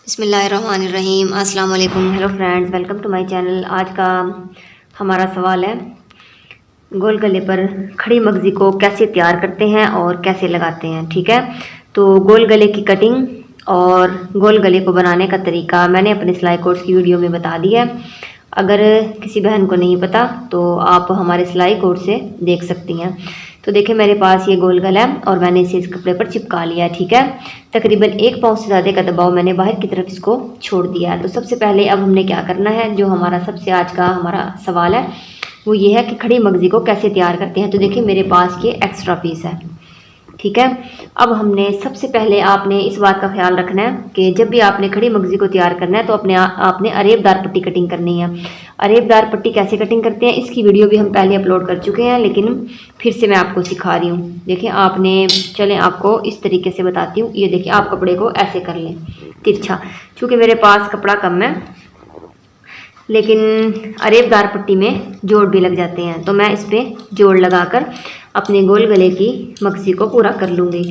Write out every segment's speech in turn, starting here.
बिस्मिल्लाहिर्रहमानिर्रहीम। अस्सलाम वालेकुम। Hello friends, welcome to my channel. आज का हमारा सवाल है गोल गले पर खड़ी मगज़ी को कैसे तैयार करते हैं और कैसे लगाते हैं। ठीक है, तो गोल गले की कटिंग और गोल गले को बनाने का तरीका मैंने अपने सिलाई कोर्स की वीडियो में बता दिया है। अगर किसी बहन को नहीं पता तो आप हमारे सिलाई कोर्स से देख सकती हैं। तो देखिए मेरे पास ये गोल गला है और मैंने इसे इस कपड़े पर चिपका लिया है। ठीक है, तकरीबन 1 पाँव से ज़्यादा का दबाव मैंने बाहर की तरफ इसको छोड़ दिया है। तो सबसे पहले अब हमने क्या करना है, जो हमारा सबसे आज का हमारा सवाल है वो ये है कि खड़ी मगज़ी को कैसे तैयार करते हैं। तो देखिए मेरे पास ये एक्स्ट्रा पीस है। ठीक है, अब हमने सबसे पहले आपने इस बात का ख्याल रखना है कि जब भी आपने खड़ी मगज़ी को तैयार करना है तो आपने अरेबदार पट्टी कटिंग करनी है। अरेबदार पट्टी कैसे कटिंग करते हैं इसकी वीडियो भी हम पहले अपलोड कर चुके हैं, लेकिन फिर से मैं आपको सिखा रही हूँ। देखिए आपने, चलें आपको इस तरीके से बताती हूँ। ये देखिए आप कपड़े को ऐसे कर लें तिरछा, चूँकि मेरे पास कपड़ा कम है लेकिन अरेबदार पट्टी में जोड़ भी लग जाते हैं, तो मैं इस पर जोड़ लगाकर अपने गोल गले की मगज़ी को पूरा कर लूँगी।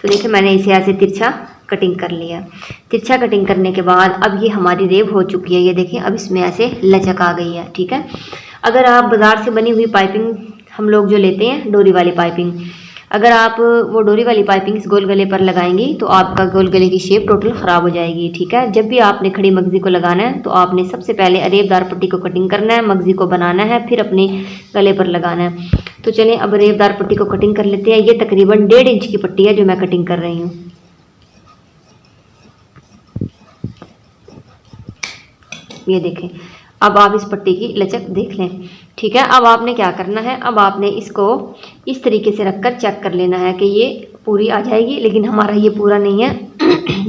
तो देखिए मैंने इसे ऐसे तिरछा कटिंग कर लिया। तिरछा कटिंग करने के बाद अब ये हमारी रेब हो चुकी है। ये देखिए अब इसमें ऐसे लचक आ गई है। ठीक है, अगर आप बाज़ार से बनी हुई पाइपिंग हम लोग जो लेते हैं डोरी वाली पाइपिंग, अगर आप वो डोरी वाली पाइपिंग इस गोल गले पर लगाएंगी तो आपका गोल गले की शेप टोटल ख़राब हो जाएगी। ठीक है, जब भी आपने खड़ी मगज़ी को लगाना है तो आपने सबसे पहले अरेबदार पट्टी को कटिंग करना है, मगज़ी को बनाना है, फिर अपने गले पर लगाना है। तो चलें अब अरेबदार पट्टी को कटिंग कर लेते हैं। ये तकरीबन 1.5 इंच की पट्टी है जो मैं कटिंग कर रही हूँ। ये देखें, अब आप इस पट्टी की लचक देख लें। ठीक है, अब आपने क्या करना है, अब आपने इसको इस तरीके से रखकर चेक कर लेना है कि ये पूरी आ जाएगी, लेकिन हमारा ये पूरा नहीं है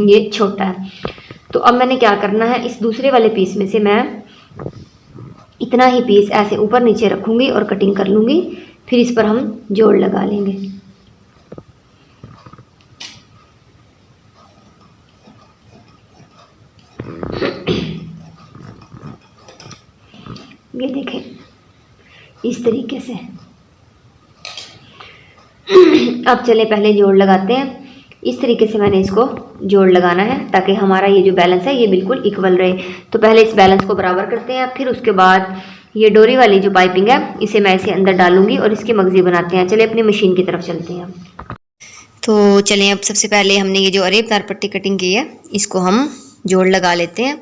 ये छोटा है। तो अब मैंने क्या करना है, इस दूसरे वाले पीस में से मैं इतना ही पीस ऐसे ऊपर नीचे रखूँगी और कटिंग कर लूँगी, फिर इस पर हम जोड़ लगा लेंगे। ये देखें इस तरीके से। अब चले पहले जोड़ लगाते हैं। इस तरीके से मैंने इसको जोड़ लगाना है ताकि हमारा ये जो बैलेंस है ये बिल्कुल इक्वल रहे। तो पहले इस बैलेंस को बराबर करते हैं, फिर उसके बाद ये डोरी वाली जो पाइपिंग है इसे मैं इसे अंदर डालूंगी और इसकी मगज़ी बनाते हैं। चले अपनी मशीन की तरफ चलते हैं। तो चलें अब सबसे पहले हमने ये जो अरेबदार पट्टी कटिंग की है इसको हम जोड़ लगा लेते हैं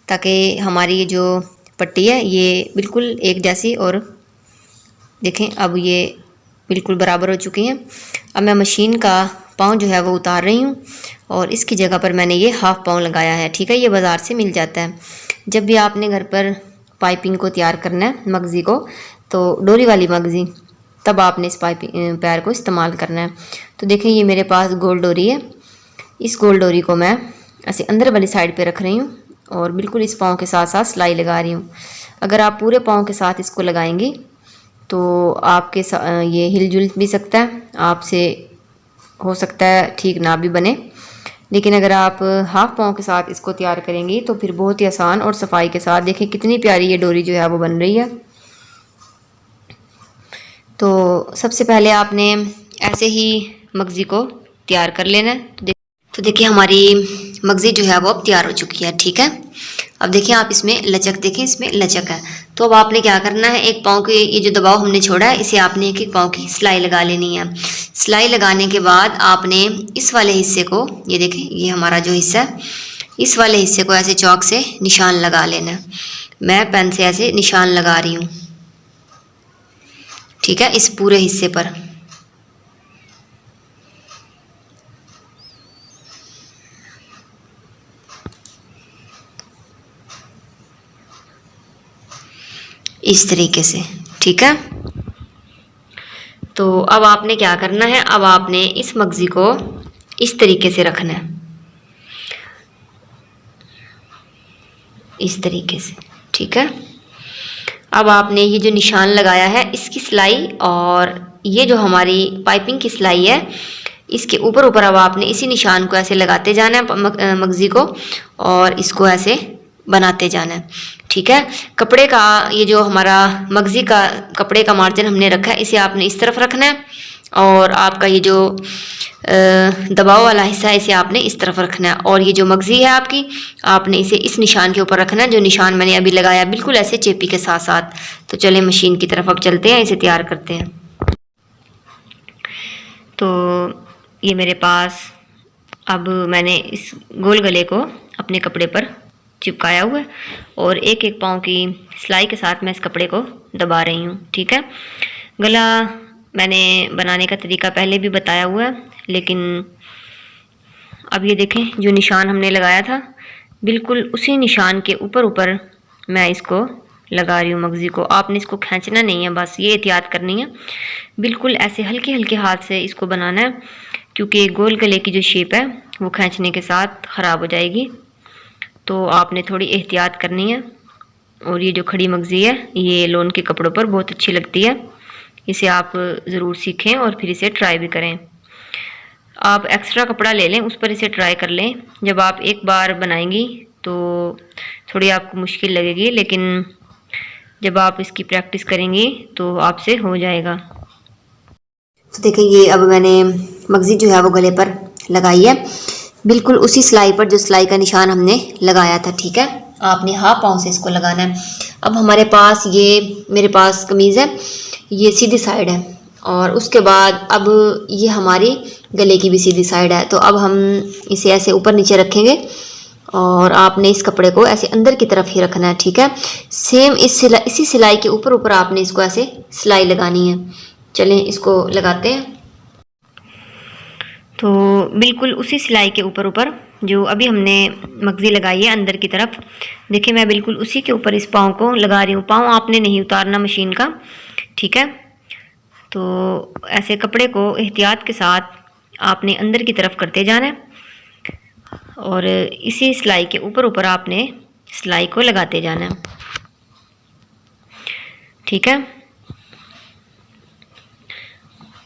ताकि हमारी ये जो पट्टी है ये बिल्कुल एक जैसी, और देखें अब ये बिल्कुल बराबर हो चुकी हैं। अब मैं मशीन का पाँव जो है वो उतार रही हूँ और इसकी जगह पर मैंने ये हाफ पाँव लगाया है। ठीक है, ये बाज़ार से मिल जाता है। जब भी आपने घर पर पाइपिंग को तैयार करना है मगज़ी को, तो डोरी वाली मगज़ी, तब आपने इस पाइपिंग पैर को इस्तेमाल करना है। तो देखें ये मेरे पास गोल डोरी है, इस गोल डोरी को मैं ऐसे अंदर वाली साइड पे रख रही हूँ और बिल्कुल इस पाँव के साथ साथ सिलाई लगा रही हूँ। अगर आप पूरे पाँव के साथ इसको लगाएंगी तो आपके ये हिलजुल भी सकता है, आपसे हो सकता है ठीक ना भी बने, लेकिन अगर आप हाफ पाँव के साथ इसको तैयार करेंगी तो फिर बहुत ही आसान और सफाई के साथ, देखें कितनी प्यारी ये डोरी जो है वो बन रही है। तो सबसे पहले आपने ऐसे ही मगज़ी को तैयार कर लेना है। तो देखिए हमारी मगज़ी जो है वो अब तैयार हो चुकी है। ठीक है, अब देखिए आप इसमें लचक देखें, इसमें लचक है। तो अब आपने क्या करना है, एक पाँव के ये जो दबाव हमने छोड़ा है इसे आपने एक एक पाँव की सिलाई लगा लेनी है। सिलाई लगाने के बाद आपने इस वाले हिस्से को, ये देखें ये हमारा जो हिस्सा है, इस वाले हिस्से को ऐसे चौक से निशान लगा लेना है। मैं पेन से ऐसे निशान लगा रही हूँ। ठीक है, इस पूरे हिस्से पर। इस तरीके से। ठीक है, तो अब आपने क्या करना है, अब आपने इस मगज़ी को इस तरीके से रखना है, इस तरीके से। ठीक है, अब आपने ये जो निशान लगाया है इसकी सिलाई और ये जो हमारी पाइपिंग की सिलाई है इसके ऊपर ऊपर अब आपने इसी निशान को ऐसे लगाते जाना है मगज़ी को, और इसको ऐसे बनाते जाना है। ठीक है, कपड़े का ये जो हमारा मगज़ी का कपड़े का मार्जिन हमने रखा है इसे आपने इस तरफ रखना है और आपका ये जो दबाव वाला हिस्सा है इसे आपने इस तरफ रखना है, और ये जो मगज़ी है आपकी, आपने इसे इस निशान के ऊपर रखना है, जो निशान मैंने अभी लगाया, बिल्कुल ऐसे चेपी के साथ साथ। तो चलें मशीन की तरफ अब चलते हैं, इसे तैयार करते हैं। तो ये मेरे पास अब मैंने इस गोल गले को अपने कपड़े पर चिपकाया हुआ है, और एक एक पाँव की सिलाई के साथ मैं इस कपड़े को दबा रही हूँ। ठीक है, गला मैंने बनाने का तरीका पहले भी बताया हुआ है, लेकिन अब ये देखें जो निशान हमने लगाया था, बिल्कुल उसी निशान के ऊपर ऊपर मैं इसको लगा रही हूँ मगज़ी को। आपने इसको खींचना नहीं है, बस ये एहतियात करनी है, बिल्कुल ऐसे हल्के हल्के हाथ से इसको बनाना है, क्योंकि गोल गले की जो शेप है वो खींचने के साथ ख़राब हो जाएगी। तो आपने थोड़ी एहतियात करनी है। और ये जो खड़ी मगज़ी है ये लोन के कपड़ों पर बहुत अच्छी लगती है, इसे आप ज़रूर सीखें और फिर इसे ट्राई भी करें। आप एक्स्ट्रा कपड़ा ले लें, उस पर इसे ट्राई कर लें। जब आप एक बार बनाएंगी तो थोड़ी आपको मुश्किल लगेगी, लेकिन जब आप इसकी प्रैक्टिस करेंगी तो आपसे हो जाएगा। तो देखिए ये अब मैंने मगज़ी जो है वो गले पर लगाई है, बिल्कुल उसी सिलाई पर जो सिलाई का निशान हमने लगाया था। ठीक है, आपने हाफ पाँव से इसको लगाना है। अब हमारे पास ये मेरे पास कमीज़ है, ये सीधी साइड है, और उसके बाद अब ये हमारी गले की भी सीधी साइड है। तो अब हम इसे ऐसे ऊपर नीचे रखेंगे, और आपने इस कपड़े को ऐसे अंदर की तरफ ही रखना है। ठीक है, सेम इसी सिलाई के ऊपर ऊपर आपने इसको ऐसे सिलाई लगानी है। चलें इसको लगाते हैं। तो बिल्कुल उसी सिलाई के ऊपर ऊपर जो अभी हमने मगज़ी लगाई है अंदर की तरफ, देखिए मैं बिल्कुल उसी के ऊपर इस पाँव को लगा रही हूँ। पाँव आपने नहीं उतारना मशीन का। ठीक है, तो ऐसे कपड़े को एहतियात के साथ आपने अंदर की तरफ करते जाना है, और इसी सिलाई के ऊपर ऊपर आपने सिलाई को लगाते जाना है। ठीक है,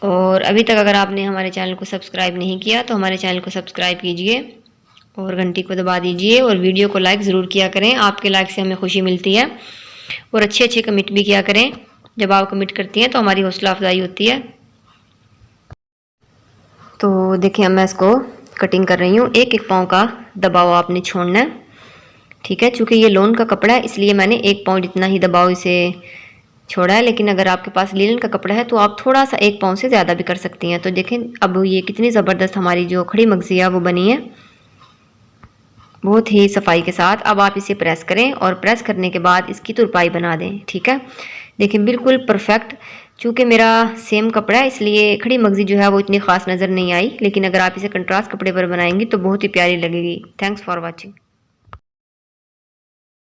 और अभी तक अगर आपने हमारे चैनल को सब्सक्राइब नहीं किया तो हमारे चैनल को सब्सक्राइब कीजिए और घंटी को दबा दीजिए, और वीडियो को लाइक ज़रूर किया करें। आपके लाइक से हमें खुशी मिलती है, और अच्छे अच्छे कमेंट भी किया करें। जब आप कमेंट करती हैं तो हमारी हौसला अफजाई होती है। तो देखिए अब मैं इसको कटिंग कर रही हूँ। एक एक पाँव का दबाव आपने छोड़ना है। ठीक है, चूँकि ये लोन का कपड़ा है इसलिए मैंने एक पाँव जितना ही दबाव इसे छोड़ा है, लेकिन अगर आपके पास लीलन का कपड़ा है तो आप थोड़ा सा एक पाँव से ज़्यादा भी कर सकती हैं। तो देखें अब ये कितनी ज़बरदस्त हमारी जो खड़ी मगज़ी है वो बनी है, बहुत ही सफाई के साथ। अब आप इसे प्रेस करें, और प्रेस करने के बाद इसकी तुरपाई बना दें। ठीक है, देखिए बिल्कुल परफेक्ट। चूँकि मेरा सेम कपड़ा है इसलिए खड़ी मगज़ी जो है वो इतनी ख़ास नज़र नहीं आई, लेकिन अगर आप इसे कंट्रास्ट कपड़े पर बनाएंगी तो बहुत ही प्यारी लगेगी। Thanks for watching.